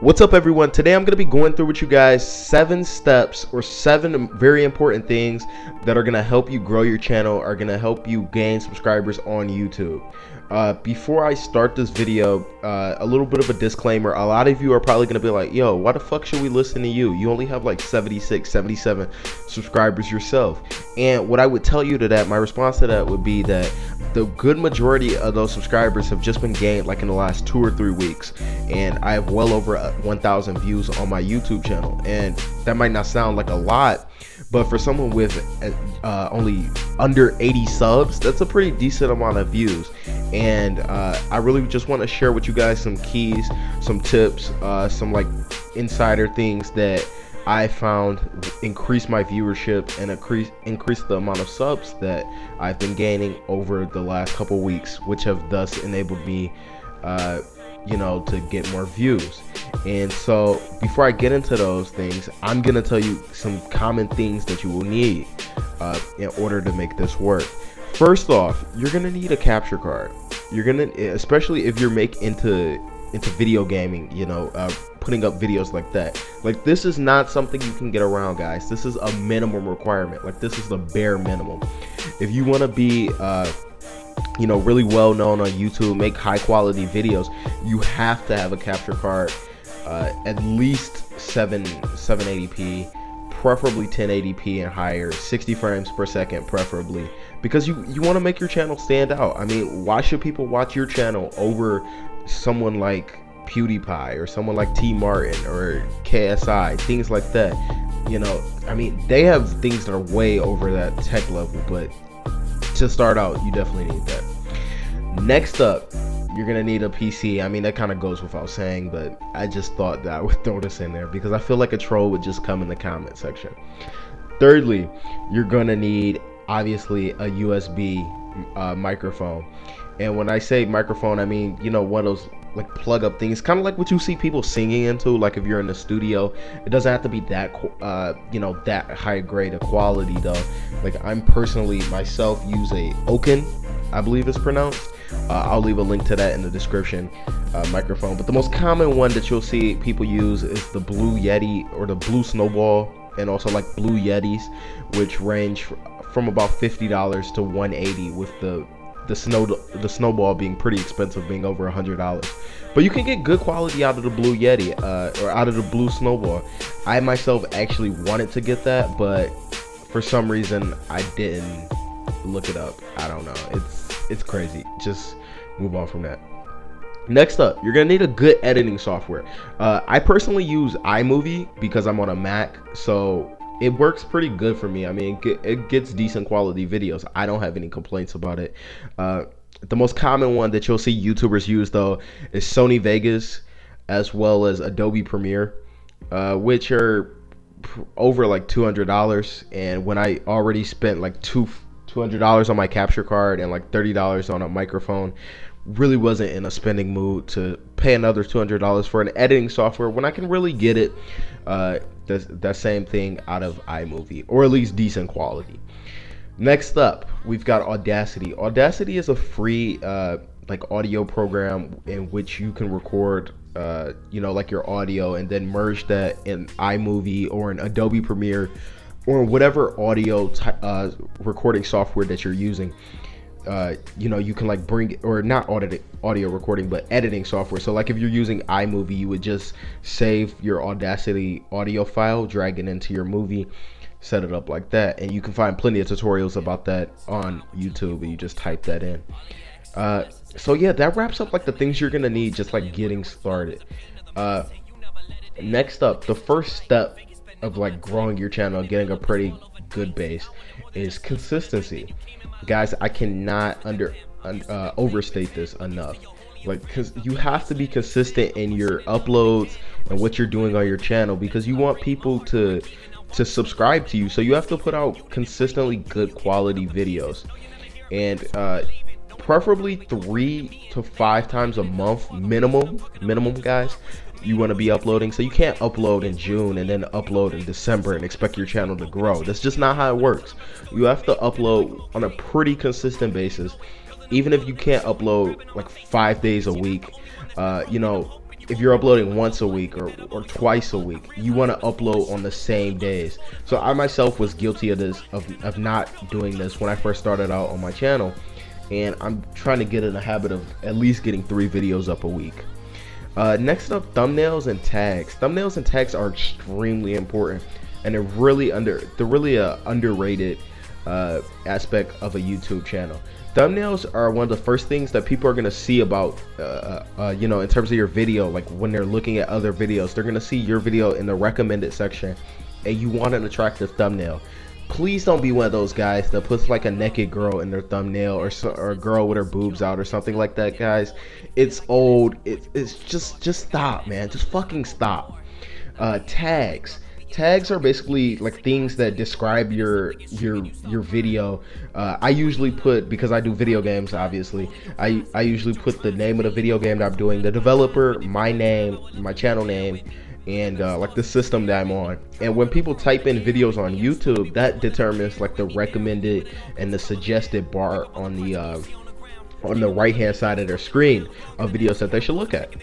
What's up, everyone? Today I'm going to be going through with you guys 7 steps or 7 very important things that are going to help you grow your channel, are going to help you gain subscribers on YouTube. Before I start this video, a little bit of a disclaimer. A lot of you are probably going to be like, yo, why the fuck should we listen to you? You only have like 76, 77 subscribers yourself. And what I would tell you to that, my response to that would be that the good majority of those subscribers have just been gained like in the last 2 or 3 weeks, and I have well over 1,000 views on my YouTube channel. And that might not sound like a lot, but for someone with only under 80 subs, that's a pretty decent amount of views. And I really just want to share with you guys some keys, some tips, some like insider things that I found increase my viewership and increase the amount of subs that I've been gaining over the last couple weeks, which have thus enabled me to get more views. And so before I get into those things, I'm gonna tell you some common things that you will need in order to make this work. First off, you're gonna need a capture card. You're gonna, especially if you're into video gaming, putting up videos like that. Like, this is not something you can get around, guys. This is a minimum requirement. Like, this is the bare minimum. If you want to be really well known on YouTube, make high quality videos, you have to have a capture card, at least 720p, preferably 1080p and higher, 60 frames per second preferably, because you want to make your channel stand out. I mean, why should people watch your channel over someone like PewDiePie or someone like T Martin or KSI, things like that? I mean, they have things that are way over that tech level, but to start out, you definitely need that. Next up, you're gonna need a PC. I mean, that kind of goes without saying, but I just thought that I would throw this in there because I feel like a troll would just come in the comment section. Thirdly, you're gonna need, obviously, a USB microphone. And when I say microphone, I mean, one of those like plug up things, kind of like what you see people singing into. Like, if you're in the studio, it doesn't have to be that that high grade of quality though. Like, I'm personally myself use a Oken, I believe it's pronounced. I'll leave a link to that in the description, microphone. But the most common one that you'll see people use is the Blue Yeti or the Blue Snowball, and also like Blue Yetis, which range from about $50 to $180, with the Snowball being pretty expensive, being over $100. But you can get good quality out of the Blue Yeti, or out of the Blue Snowball. I myself actually wanted to get that, but for some reason I didn't look it up. I don't know. It's crazy. Just move on from that. Next up, you're gonna need a good editing software. I personally use iMovie because I'm on a Mac, so it works pretty good for me. I mean, it gets decent quality videos. I don't have any complaints about it. The most common one that you'll see YouTubers use though is Sony Vegas, as well as Adobe Premiere, which are over like $200. And when I already spent like $200 on my capture card and like $30 on a microphone, really wasn't in a spending mood to pay another $200 for an editing software when I can really get it that same thing out of iMovie, or at least decent quality. Next up, we've got Audacity. Audacity is a free like audio program in which you can record like your audio and then merge that in iMovie or in Adobe Premiere or whatever audio recording software that you're using. You can like bring, or not audio recording, but editing software. So like if you're using iMovie, you would just save your Audacity audio file, drag it into your movie, set it up like that, and you can find plenty of tutorials about that on YouTube, and you just type that in. So yeah, that wraps up like the things you're gonna need, just like getting started. Next up, the first step of like growing your channel, getting a pretty good base, is consistency. Guys, I cannot overstate this enough. Like, because you have to be consistent in your uploads and what you're doing on your channel, because you want people to subscribe to you. So you have to put out consistently good quality videos, and preferably 3 to 5 times a month minimum, guys. You want to be uploading. So you can't upload in June and then upload in December and expect your channel to grow. That's just not how it works. You have to upload on a pretty consistent basis. Even if you can't upload like 5 days a week, if you're uploading once a week or twice a week, you want to upload on the same days. So I myself was guilty of this, of not doing this when I first started out on my channel, and I'm trying to get in the habit of at least getting 3 videos up a week. Next up, thumbnails and tags. Thumbnails and tags are extremely important, and they're really underrated aspect of a YouTube channel. Thumbnails are one of the first things that people are going to see about you know, in terms of your video. Like when they're looking at other videos, they're going to see your video in the recommended section, and you want an attractive thumbnail. Please don't be one of those guys that puts like a naked girl in their thumbnail, or a girl with her boobs out or something like that, guys. It's old. It's just stop, man. Just fucking stop. Tags are basically like things that describe your video. I usually put, because I do video games, obviously, I usually put the name of the video game that I'm doing, the developer, my name, my channel name, and like the system that I'm on. And when people type in videos on YouTube, that determines like the recommended and the suggested bar on the right hand side of their screen of videos that they should look at.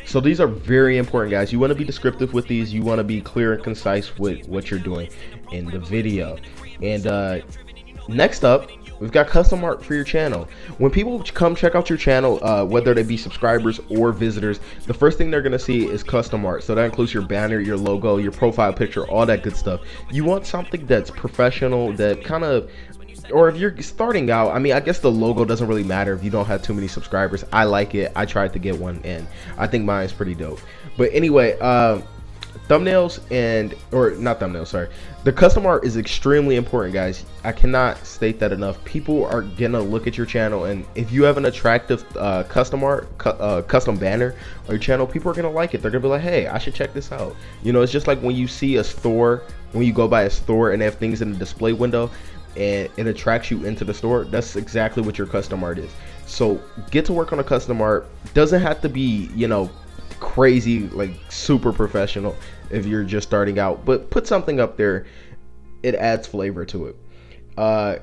So these are very important, guys. You want to be descriptive with these. You want to be clear and concise with what you're doing in the video. And next up, we've got custom art for your channel. When people come check out your channel, whether they be subscribers or visitors, the first thing they're going to see is custom art. So that includes your banner, your logo, your profile picture, all that good stuff. You want something that's professional, that kind of, or if you're starting out, I mean, I guess the logo doesn't really matter if you don't have too many subscribers. I like it. I tried to get one, and I think mine's pretty dope. But anyway, thumbnails or not thumbnails, sorry. The custom art is extremely important, guys. I cannot state that enough. People are gonna look at your channel, and if you have an attractive custom art, custom banner on your channel, people are gonna like it. They're gonna be like, hey, I should check this out. You know, it's just like when you see a store, when you go by a store and they have things in the display window, and it attracts you into the store. That's exactly what your custom art is. So get to work on a custom art. Doesn't have to be, you know, crazy, like super professional if you're just starting out, but put something up there. It adds flavor to it.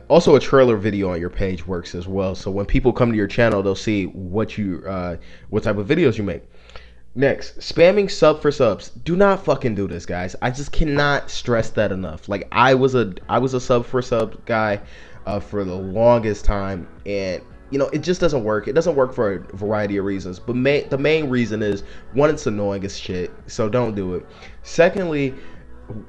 Also, a trailer video on your page works as well. So when people come to your channel, they'll see what type of videos you make. Next, spamming sub for subs. Do not fucking do this, guys. I just cannot stress that enough. Like I was a sub for sub guy for the longest time, and you know, it just doesn't work. It doesn't work for a variety of reasons, but the main reason is, one, it's annoying as shit, so don't do it. Secondly,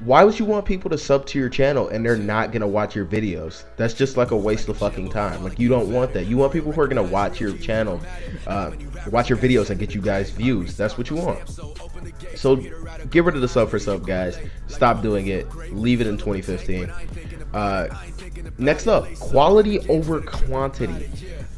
why would you want people to sub to your channel and they're not gonna watch your videos? That's just like a waste of fucking time. Like, you don't want that. You want people who are gonna watch your channel, watch your videos and get you guys views. That's what you want. So get rid of the sub for sub, guys. Stop doing it. Leave it in 2015. Next up, quality over quantity.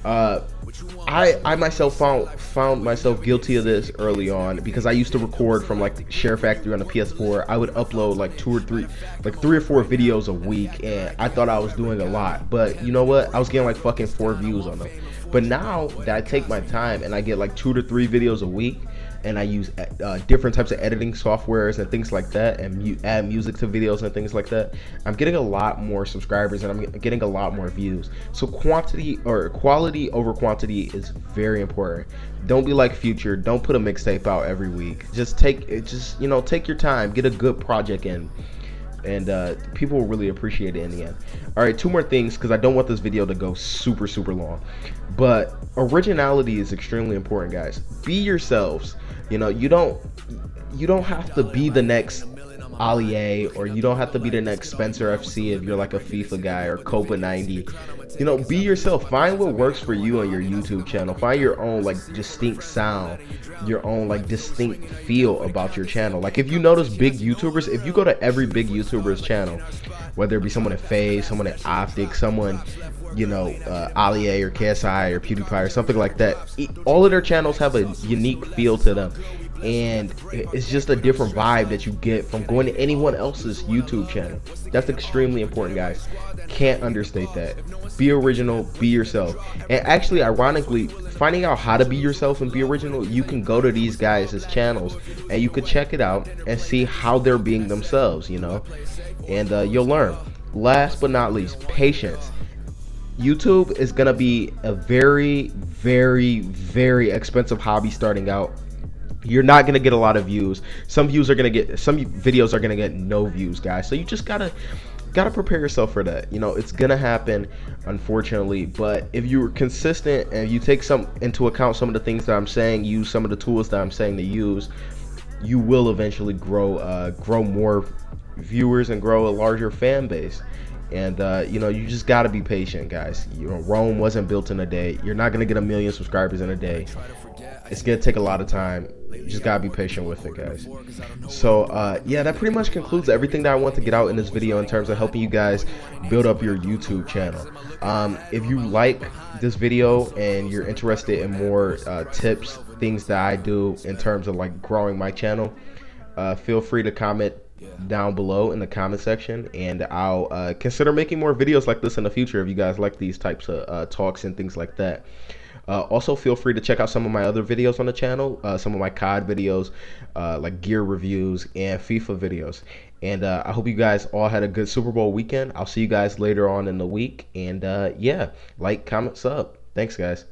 I myself found myself guilty of this early on, because I used to record from like Share Factory on the PS4. I would upload like 3 or 4 videos a week, and I thought I was doing a lot, but you know what? I was getting like fucking 4 views on them. But now that I take my time and I get like 2 to 3 videos a week, and I use different types of editing softwares and things like that, and add music to videos and things like that, I'm getting a lot more subscribers and I'm getting a lot more views. So quality over quantity is very important. Don't be like Future. Don't put a mixtape out every week. Just take your time, get a good project in, and people will really appreciate it in the end. All right, 2 more things, because I don't want this video to go super long. But originality is extremely important, guys. Be yourselves. You know, you don't have to be the next Ali A, or you don't have to be the next Spencer FC if you're like a FIFA guy, or Copa 90. You know, be yourself. Find what works for you on your YouTube channel. Find your own like distinct sound, your own like distinct feel about your channel. Like, if you notice big YouTubers, if you go to every big YouTuber's channel, whether it be someone at FaZe, someone at Optic, someone, you know, Ali A or KSI or PewDiePie or something like that, all of their channels have a unique feel to them, and it's just a different vibe that you get from going to anyone else's YouTube channel. That's extremely important, guys. Can't understate that. Be original, be yourself. And actually, ironically, finding out how to be yourself and be original, you can go to these guys' channels and you could check it out and see how they're being themselves, you know, and you'll learn. Last but not least, patience. YouTube is gonna be a very expensive hobby starting out. You're not gonna get a lot of views. Some videos are gonna get no views, guys. So you just gotta prepare yourself for that. You know, it's gonna happen, unfortunately. But if you're consistent and you take some into account some of the things that I'm saying, use some of the tools that I'm saying to use, you will eventually grow more viewers and grow a larger fan base. And you know, you just got to be patient, guys. You know, Rome wasn't built in a day. You're not gonna get 1 million subscribers in a day. It's gonna take a lot of time. You just gotta be patient with it, guys. So yeah, that pretty much concludes everything that I want to get out in this video in terms of helping you guys build up your YouTube channel. If you like this video and you're interested in more tips, things that I do in terms of like growing my channel, feel free to comment down below in the comment section, and I'll consider making more videos like this in the future if you guys like these types of talks and things like that. Also, feel free to check out some of my other videos on the channel, some of my COD videos, like gear reviews and FIFA videos. And I hope you guys all had a good Super Bowl weekend. I'll see you guys later on in the week. And yeah, like, comment, sub. Thanks, guys.